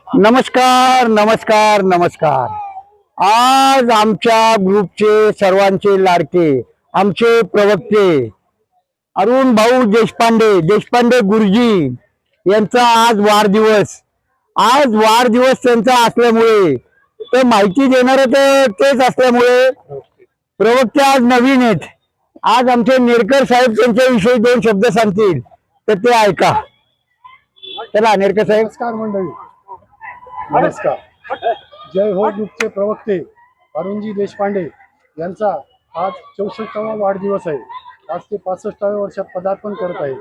नमस्कार नमस्कार नमस्कार। आज आमच्या ग्रुपचे सर्वांचे लाडके आमचे प्रवक्ते अरुण भाऊ देशपांडे गुरुजी यांचा आज वाढदिवस। आज वाढदिवस त्यांचा असल्यामुळे ते माहिती देणारे तर तेच असल्यामुळे प्रवक्ते आज नवीन आहेत। आज आमचे नेरकर साहेब त्यांच्याविषयी दोन शब्द सांगतील तर ते ऐका। चला नेरकर साहेब। नमस्कार मंडळी, नमस्कार। जय हो ग्रुपचे प्रवक्ते अरुणजी देशपांडे यांचा आज 64वा वाढदिवस आहे। आज ते 65व्या वर्षात पदार्पण करत आहे।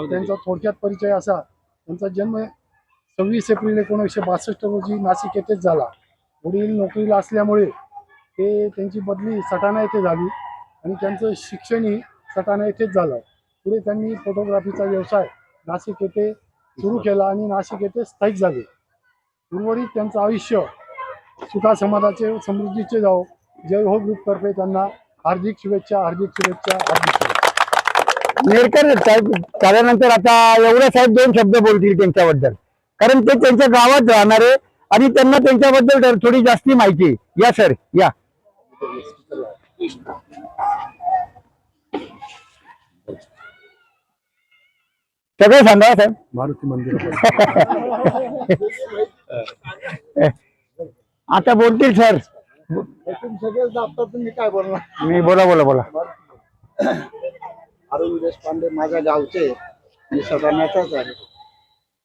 त्यांचा थोडक्यात परिचय असा, त्यांचा जन्म 26 एप्रिल 1962 रोजी नाशिक येथेच झाला। वडील नोकरीला असल्यामुळे त्यांची बदली सटाणा येथे झाली आणि त्यांचं शिक्षणही सटाणा येथेच झालं। पुढे त्यांनी फोटोग्राफीचा व्यवसाय नाशिक येथे सुरू केला आणि नाशिक येथे स्थायिक झाले। उर्वरित त्यांचं आयुष्य सुखा समाधाचे समृद्धीचे जाओ। जय हो ग्रुप तर्फे त्यांना हार्दिक शुभेच्छा, हार्दिक शुभेच्छा, हार्दिक शुभेच्छा। नेरकर साहेब त्यानंतर आता एवढे साहेब दोन शब्द बोलतील त्यांच्याबद्दल, कारण ते त्यांच्या गावात राहणारे आणि त्यांना त्यांच्याबद्दल थोडी जास्ती माहिती। या सर या। सगळं सांगा साहेब। मारुती मंदिर आता बोलतील सर। सगळेच दाबतात, तुम्ही काय बोलणार? मी बोला बोला बोला। अरुण देशपांडे माझ्या गावचे, मी सटाण्याचाच आहे।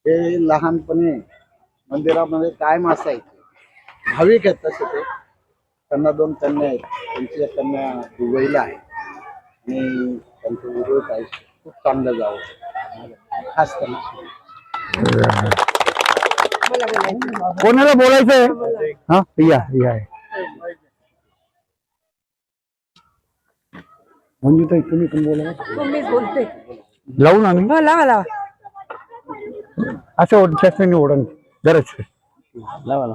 ते लहानपणी मंदिरामध्ये कायम असायचे, भाविक आहेत तसे ते। त्यांना दोन कन्या आहेत, त्यांची एक कन्या दुबईला आहे आणि त्यांचं उर्वरित आयुष्य खूप चांगलं जावं खास त्यांना। कोणाला बोलायचंय? हा या या। म्हणजे तुम्ही पण बोला। तुम्हीच बोलते। लावून आम्ही लावा लावा। असं ओढ ओढण गरज लावा।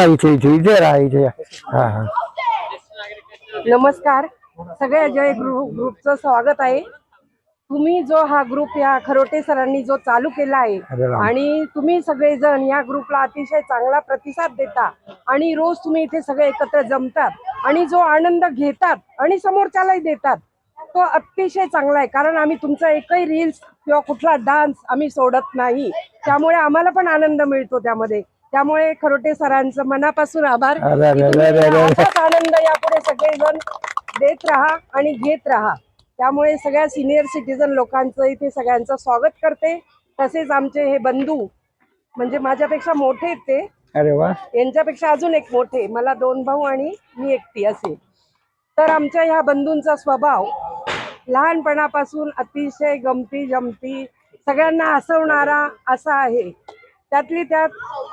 इथे इथे इथे राहा इथे। हा हा। नमस्कार, सगळ्या जय ग्रुपचं स्वागत आहे। तुम्ही जो हा ग्रुप या खरोटे सरांनी जो चालू केला आहे अरे राम। आणि तुम्ही सगळेजण या ग्रुपला अतिशय चांगला प्रतिसाद देता आणि रोज तुम्ही इथे सगळे एकत्र जमतात आणि जो आनंद घेतात आणि समोरच्यालाही देतात तो अतिशय चांगला आहे। कारण आम्ही तुमचा एकही रील्स किंवा कुठला डान्स आम्ही सोडत नाही, त्यामुळे आम्हाला पण आनंद मिळतो त्यामध्ये। त्यामुळे खरोटे सरांचं मनापासून आभार। असाच आनंद यापुढे सगळेजण देत राहा आणि घेत राहा। त्यामुळे सगळ्या सिनियर सिटीजन लोकांचं इथे सगळ्यांचं स्वागत करते। तसेच आमचे हे बंधू म्हणजे माझ्यापेक्षा मोठे आहेत ते, अरे वा। यांच्यापेक्षा अजून एक मोठे, मला 2 भाऊ आणि मी एकटी असे। तर आमच्या ह्या बंधूंचा स्वभाव लहानपणापासून अतिशय गमती जमती, सगळ्यांना हसवणारा असा आहे। त्यातली त्यात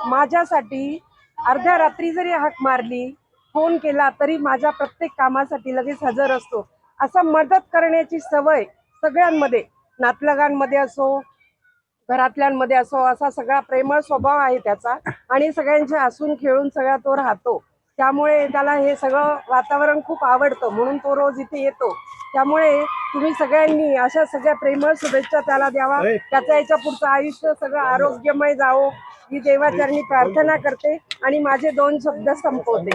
माझ्यासाठी अर्ध्या रात्री जरी हाक मारली, फोन केला तरी माझ्या प्रत्येक कामासाठी लगेच हजर असतो। असं मदत करण्याची सवय सगळ्यांमध्ये, नातलगांमध्ये असो घरातल्यांमध्ये असो, असा सगळा प्रेमळ स्वभाव आहे त्याचा आणि सगळ्यांचे हसून खेळून सगळा तो राहतो। त्यामुळे त्याला हे सगळं वातावरण खूप आवडतं, म्हणून तो रोज इथे येतो। त्यामुळे तुम्ही सगळ्यांनी अशा सगळ्या प्रेमळ शुभेच्छा त्याला द्यावा। त्याचं याच्या पुढचं आयुष्य सगळं आरोग्यमय जावो ही देवाचरणी प्रार्थना करते आणि माझे 2 शब्द संपवते।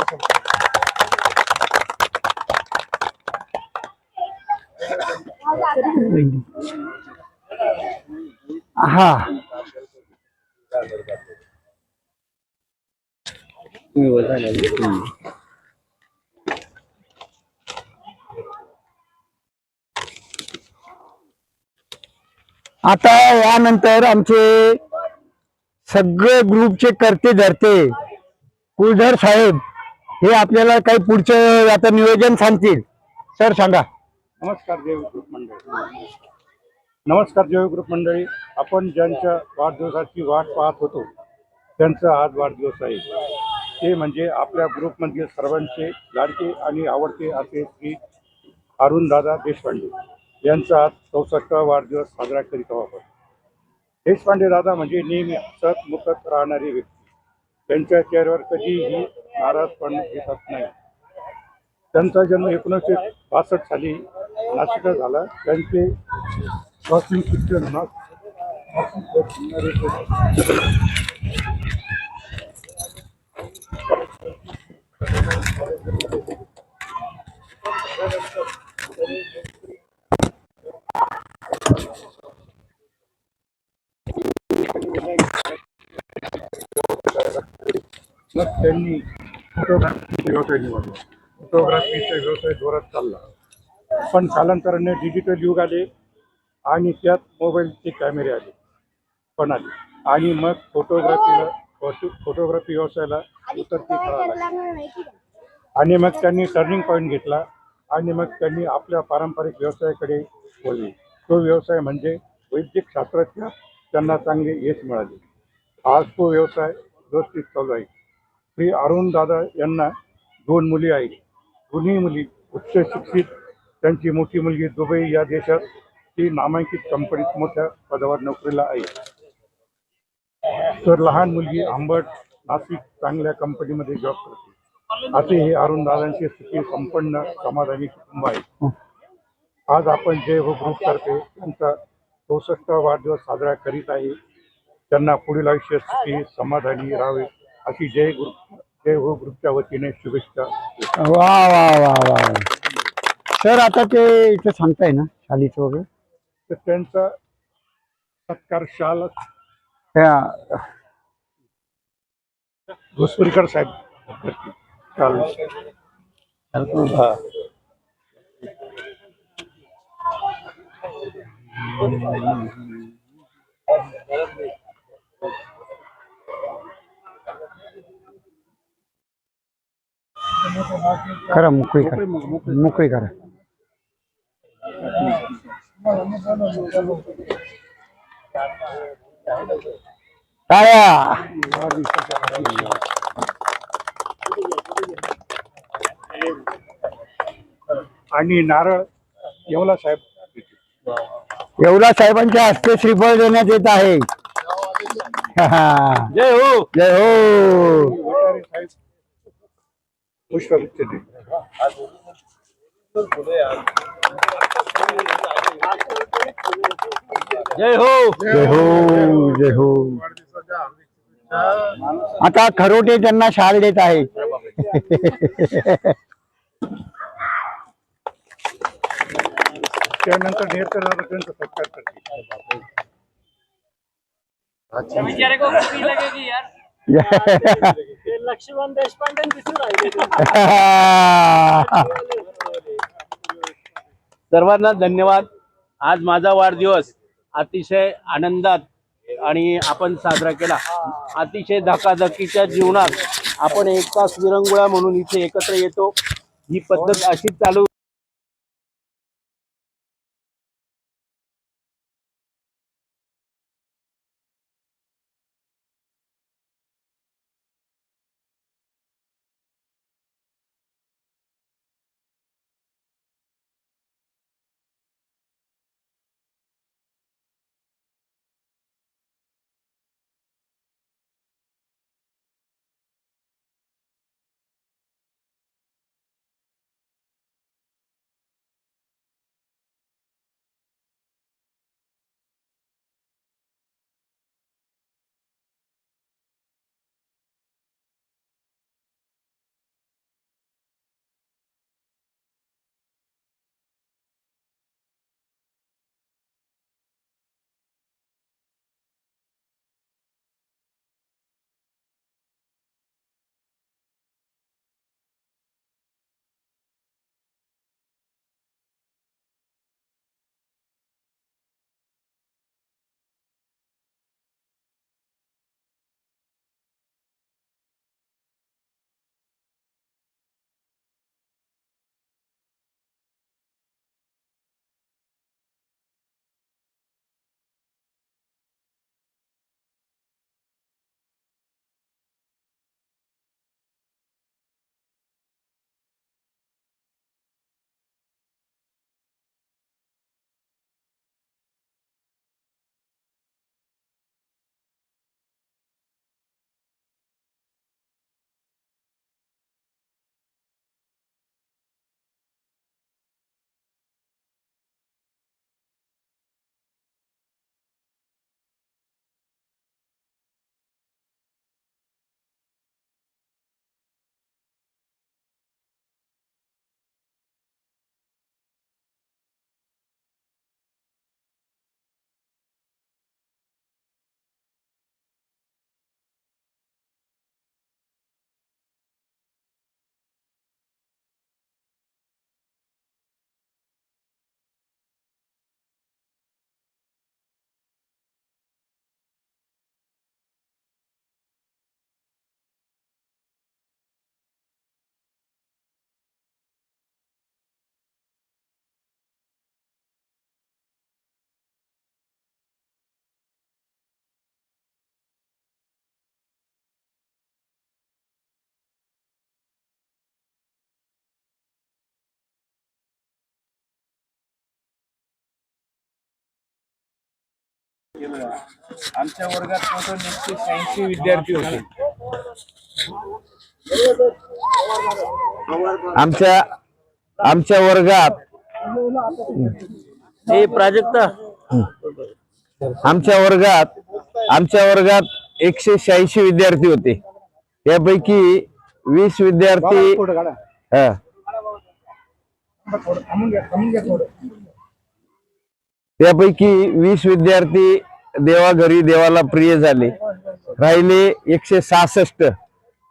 हा आता यानंतर आमचे सगळे ग्रुपचे करते धरते कुलधर साहेब हे आपल्याला काही पुढचं आता नियोजन सांगतील। सर सांगा। नमस्कार जय ग्रुप मंडळी, नमस्कार जय ग्रुप मंडळी। आपण ज्यांच्या वाढदिवसाची वाट पाहत होतो त्यांचा आज वाढदिवस आहे। ते म्हणजे आपल्या ग्रुपमधील सर्वांचे लाडके आणि आवडते असे श्री अरुणदादा देशपांडे यांचा आज 64वा वाढदिवस साजरा करीत आहोत आपण। देशपांडे दादा म्हणजे नेहमी हसत मुखत राहणारी व्यक्ती। त्यांच्या चेहऱ्यावर कधीही नाराजपण दिसत नाही। त्यांचा जन्म 1962 साली नाशिकला झाला। त्यांचे Nothing Christian, not मग त्यांनी फोटोग्राफीचा व्यवसाय निवडला. फोटोग्राफीचा व्यवसाय जोरात चालला, पण कालांतराने डिजिटल युग आले आणि त्यात मोबाईलचे कॅमेरे आले आणि मग फोटोग्राफी व्यवसायाला उतरती कळा लागली. आणि मग त्यांनी टर्निंग पॉईंट घेतला आणि मग त्यांनी आपल्या पारंपरिक व्यवसायाकडे वळले. तो व्यवसाय म्हणजे वैद्यक शास्त्रात त्यांना चांगले यश मिळाले. आज तो व्यवसाय व्यवस्थित चालू आहे. श्री अरुण दादा यांना 2 मुली आहेत. दोन्ही मुली उच्च शिक्षित. त्यांची मोठी मुलगी दुबई या देशात ती नामांकित कंपनीत मोठ्या पदावर नोकरीला आहे, तर लहान मुलगी आंबट नाशिक चांगल्या कंपनीमध्ये जॉब करते. असे हे अरुण दादांचे सुखी संपन्न समाधानी कुटुंब आहे. आज आपण जय हो ग्रुप तर्फे त्यांचा 64वा वाढदिवस साजरा करीत आहे. त्यांना पुढील आयुष्य सुखी समाधानी राहावे अशी जय हो ग्रुपच्या वतीने शुभेच्छा. वा वा वा वा. सर आता ते इथे सांगताय ना शालीचं वगैरे तर त्यांचा सत्कार शाल त्या घोसपुरीकर साहेब करतील. शाल हा. करा मोकळी करा मोकळी करा. टाळ्या. आणि नारळ येवला साहेब. येवला साहेबांच्या हस्ते श्रीफळ देण्यात येत आहे. जय हो. जय हो. वटारे साहेब पुष्पगुच्छ दे. जय हो. जय हो. जय हो. आता खरोटे त्यांना शाल देत आहे. त्यानंतर नेरकर दादा त्यांचा सत्कार करतील. लक्ष्मण देशपांडे दिसून राहिले. सर्वांना धन्यवाद. आज माझा वाढदिवस अतिशय आनंदात आणि आपण साजरा केला. अतिशय धकाधकीच्या जीवनात आपण एकाच विरंगुळा म्हणून इथे एकत्र येतो. ही पद्धत अशीच चालू आमच्या वर्गात टोटल 186 विद्यार्थी होते. आमच्या वर्गात हे प्राजक्ता आमच्या वर्गात 186 विद्यार्थी होते. त्यापैकी 20 विद्यार्थी हा. त्यापैकी 20 विद्यार्थी देवाघरी देवाला प्रिय झाले. राहिले 166.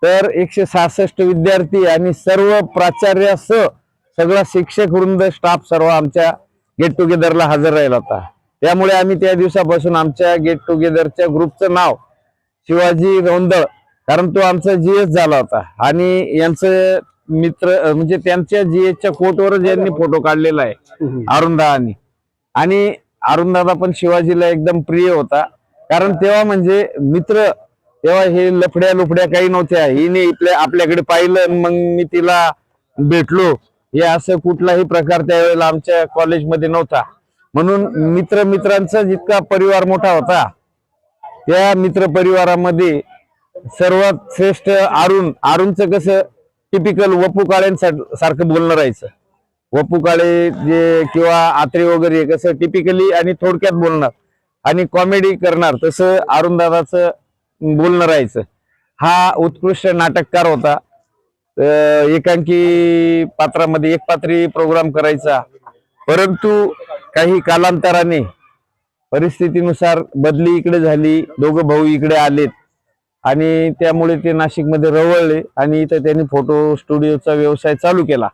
तर 166 विद्यार्थी आणि सर्व प्राचार्यासह सगळा शिक्षक वृंद स्टाफ सर्व आमच्या गेट टुगेदरला हजर राहिला होता. त्यामुळे आम्ही त्या दिवसापासून आमच्या गेट टुगेदरच्या ग्रुपचं नाव शिवाजी रौंदळ, कारण तो आमचा जीएस झाला होता आणि यांचं मित्र म्हणजे त्यांच्या जीएसच्या कोटवरच यांनी फोटो काढलेला आहे अरुणदादांनी. आणि अरुणदादा पण शिवाजीला एकदम प्रिय होता, कारण तेव्हा म्हणजे मित्र, तेव्हा हे लफड्या लुफड्या काही नव्हत्या. हिने आपल्याकडे पाहिलं मग मी तिला भेटलो, हे असं कुठलाही प्रकार त्यावेळेला आमच्या कॉलेजमध्ये नव्हता. म्हणून मित्रांचा जितका परिवार मोठा होता, त्या मित्र परिवारामध्ये सर्वात श्रेष्ठ अरुणचं कसं टिपिकल वपू काळेंसारखं बोलणं राहायचं. वपू काळे जे किंवा आत्रे वगैरे कसं टिपिकली आणि थोडक्यात बोलणार आणि कॉमेडी करणार, तसं अरुणदादाचं बोलणं राहायचं. हा उत्कृष्ट नाटककार होता. एकांकी पात्रामध्ये एकपात्री प्रोग्राम करायचा. परंतु काही कालांतराने परिस्थितीनुसार बदली इकडे झाली, दोघं भाऊ इकडे आलेत आणि त्यामुळे ते नाशिकमध्ये रवळले आणि इथं त्यांनी फोटो स्टुडिओचा व्यवसाय चालू केला.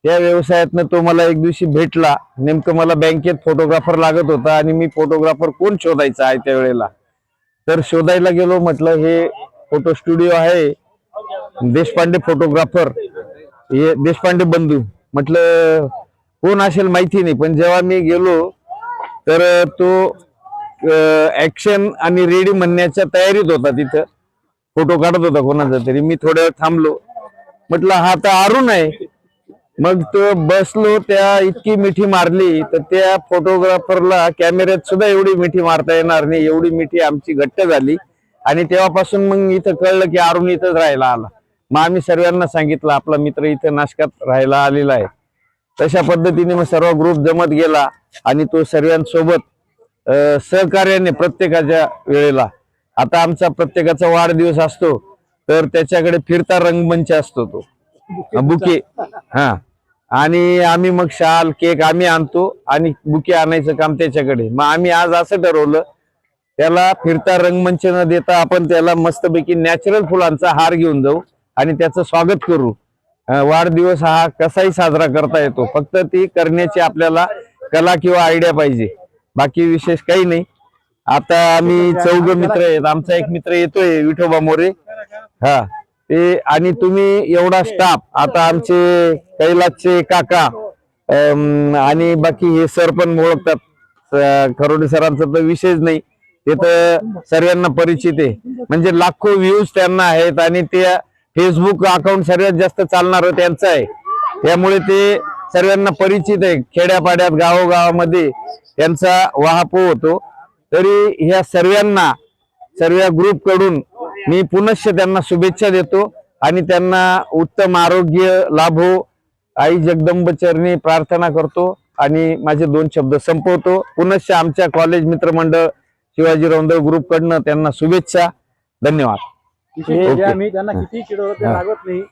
त्या व्यवसायातनं तो मला एक दिवशी भेटला. नेमकं मला बँकेत फोटोग्राफर लागत होता आणि मी फोटोग्राफर कोण शोधायचा आहे त्यावेळेला, तर शोधायला गेलो. म्हटलं हे फोटो स्टुडिओ आहे देशपांडे फोटोग्राफर, हे देशपांडे बंधू. म्हटलं कोण असेल माहिती नाही, पण जेव्हा मी गेलो तर तो ऍक्शन आणि रेडी म्हणण्याच्या तयारीत होता. तिथं फोटो काढत होता कोणाचा तरी. मी थोड्या वेळ थांबलो, म्हटलं हा तर अरुण आहे. मग तो बसलो, त्या इतकी मिठी मारली तर त्या फोटोग्राफरला कॅमेऱ्यात सुद्धा एवढी मिठी मारता येणार नाही, एवढी मिठी आमची घट्ट झाली. आणि तेव्हापासून मग इथं कळलं की अरुण इथंच राहायला आला. मग आम्ही सर्वांना सांगितलं आपला मित्र इथं नाशकात राहायला आलेला आहे. तशा पद्धतीने मग सर्व ग्रुप जमत गेला आणि तो सर्वांसोबत सहकार्याने प्रत्येकाच्या वेळेला, आता आमचा प्रत्येकाचा वाढदिवस असतो तर त्याच्याकडे फिरता रंगमंच असतो, तो बुके. हा, आणि आम्ही मग शाल केक आम्ही आणतो आणि बुके आणायचं काम त्याच्याकडे. मग आम्ही आज असं ठरवलं, त्याला फिरता रंगमंच न देता आपण त्याला मस्तपैकी नॅचरल फुलांचा हार घेऊन जाऊ आणि त्याचं स्वागत करू. वाढदिवस हा कसाही साजरा करता येतो, फक्त ती करण्याची आपल्याला कला किंवा आयडिया पाहिजे, बाकी विशेष काही नाही. आता आम्ही 4 मित्र आहेत. आमचा एक मित्र येतोय विठोबा मोरे, हा ते, आणि तुम्ही एवढा स्टाफ. आता आमचे कैलासचे काका आणि बाकी हे सर पण ओळखतात. खरोडे सरांचा तर विषयच नाही, ते तर सर्वांना परिचित आहे. म्हणजे लाखो व्ह्यूज त्यांना आहेत आणि ते फेसबुक अकाउंट सर्वात जास्त चालणार त्यांचं आहे. त्यामुळे ते सर्वांना परिचित आहे. खेड्यापाड्यात गावोगावामध्ये त्यांचा वाहपो होतो. तरी ह्या सर्व ग्रुप कडून मी पुनश्च त्यांना शुभेच्छा देतो आणि त्यांना उत्तम आरोग्य लाभो, आई जगदंब चरणी प्रार्थना करतो आणि माझे 2 शब्द संपवतो. पुनश्च आमच्या कॉलेज मित्रमंडळ शिवाजी रौंदळ ग्रुप कडनं त्यांना शुभेच्छा. धन्यवाद. आम्ही त्यांना किती चिडवलं ते लागत नाही.